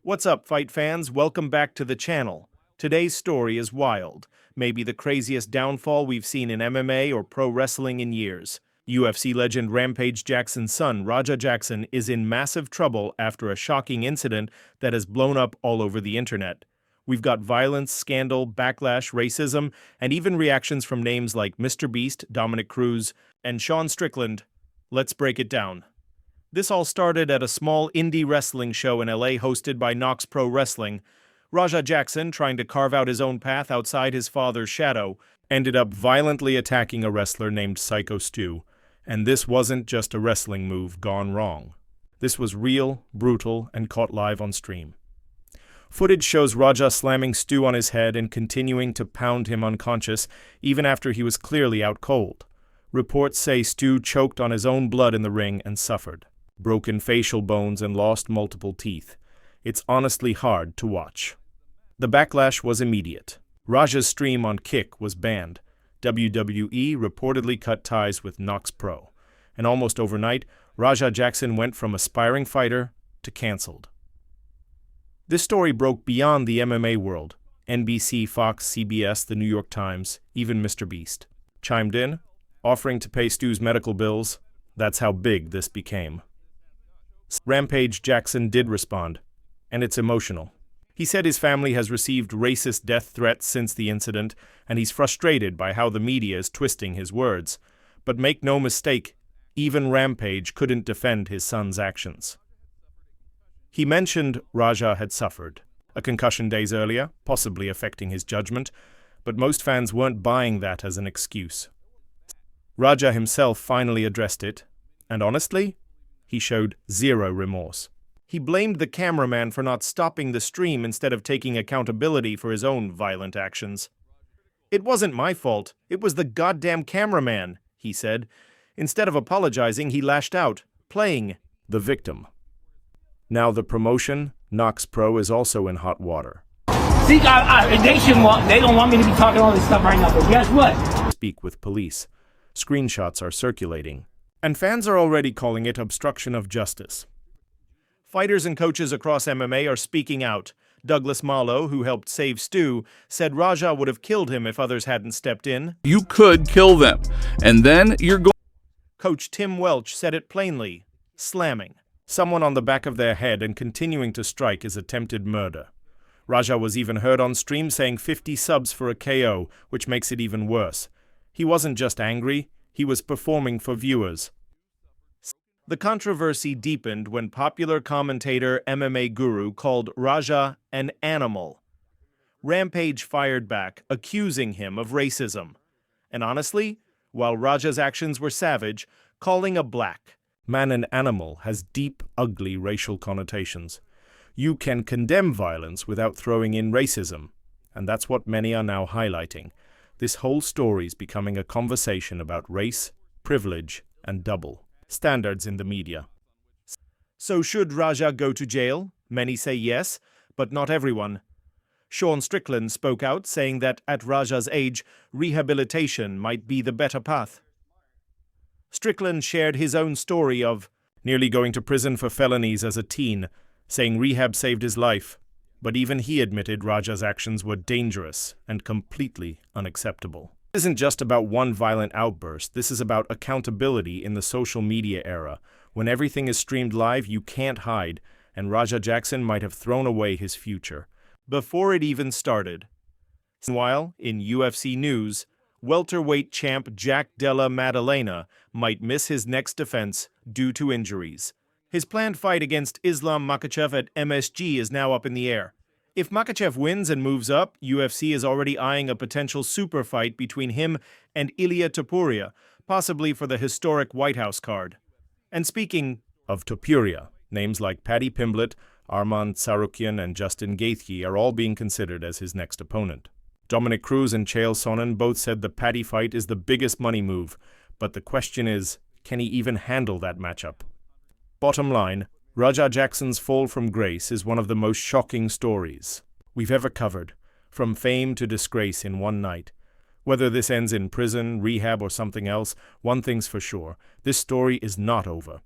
What's up, fight fans? Welcome back to the channel. Today's story is wild, maybe the craziest downfall we've seen in MMA or pro wrestling in years. UFC legend Rampage Jackson's son, Raja Jackson, is in massive trouble after a shocking incident that has blown up all over the internet. We've got violence, scandal, backlash, racism, and even reactions from names like Mr. Beast, Dominic Cruz, and Sean Strickland. Let's break it down. This all started at a small indie wrestling show in LA hosted by Knox Pro Wrestling. Raja Jackson, trying to carve out his own path outside his father's shadow, ended up violently attacking a wrestler named Psycho Stu. And this wasn't just a wrestling move gone wrong. This was real, brutal, and caught live on stream. Footage shows Raja slamming Stu on his head and continuing to pound him unconscious, even after he was clearly out cold. Reports say Stu choked on his own blood in the ring and suffered broken facial bones and lost multiple teeth. It's honestly hard to watch. The backlash was immediate. Raja's stream on Kick was banned. WWE reportedly cut ties with Knox Pro. And almost overnight, Raja Jackson went from aspiring fighter to cancelled. This story broke beyond the MMA world. NBC, Fox, CBS, The New York Times, even Mr. Beast chimed in, offering to pay Stu's medical bills. That's how big this became. Rampage Jackson did respond, and it's emotional. He said his family has received racist death threats since the incident, and he's frustrated by how the media is twisting his words. But make no mistake, even Rampage couldn't defend his son's actions. He mentioned Raja had suffered a concussion days earlier, possibly affecting his judgment, but most fans weren't buying that as an excuse. Raja himself finally addressed it, and honestly, he showed zero remorse. He blamed the cameraman for not stopping the stream instead of taking accountability for his own violent actions. "It wasn't my fault, it was the goddamn cameraman," he said. Instead of apologizing, he lashed out, playing the victim. Now the promotion, Knox Pro, is also in hot water. See, they don't want me to be talking all this stuff right now, but guess what? Speak with police. Screenshots are circulating, and fans are already calling it obstruction of justice. Fighters and coaches across MMA are speaking out. Douglas Malo, who helped save Stu, said Raja would have killed him if others hadn't stepped in. You could kill them, and then you're going. Coach Tim Welch said it plainly, slamming someone on the back of their head and continuing to strike is attempted murder. Raja was even heard on stream saying 50 subs for a KO, which makes it even worse. He wasn't just angry, he was performing for viewers. The controversy deepened when popular commentator MMA Guru called Raja an animal. Rampage fired back, accusing him of racism. And honestly, while Raja's actions were savage, calling a black man an animal has deep, ugly racial connotations. You can condemn violence without throwing in racism, and that's what many are now highlighting. This whole story is becoming a conversation about race, privilege, and double standards in the media. So should Raja go to jail? Many say yes, but not everyone. Sean Strickland spoke out, saying that at Raja's age, rehabilitation might be the better path. Strickland shared his own story of nearly going to prison for felonies as a teen, saying rehab saved his life. But even he admitted Raja's actions were dangerous and completely unacceptable. This isn't just about one violent outburst, this is about accountability in the social media era. When everything is streamed live, you can't hide, and Raja Jackson might have thrown away his future before it even started. Meanwhile, in UFC news, welterweight champ Jack Della Maddalena might miss his next defense due to injuries. His planned fight against Makhachev at MSG is now up in the air. If Makhachev wins and moves up, UFC is already eyeing a potential super fight between him and Ilia Topuria, possibly for the historic White House card. And speaking of Topuria, names like Paddy Pimblett, Arman Tsarukyan, and Justin Gaethje are all being considered as his next opponent. Dominic Cruz and Chael Sonnen both said the Paddy fight is the biggest money move, but the question is, can he even handle that matchup? Bottom line, Raja Jackson's fall from grace is one of the most shocking stories we've ever covered, from fame to disgrace in one night. Whether this ends in prison, rehab, or something else, one thing's for sure, this story is not over.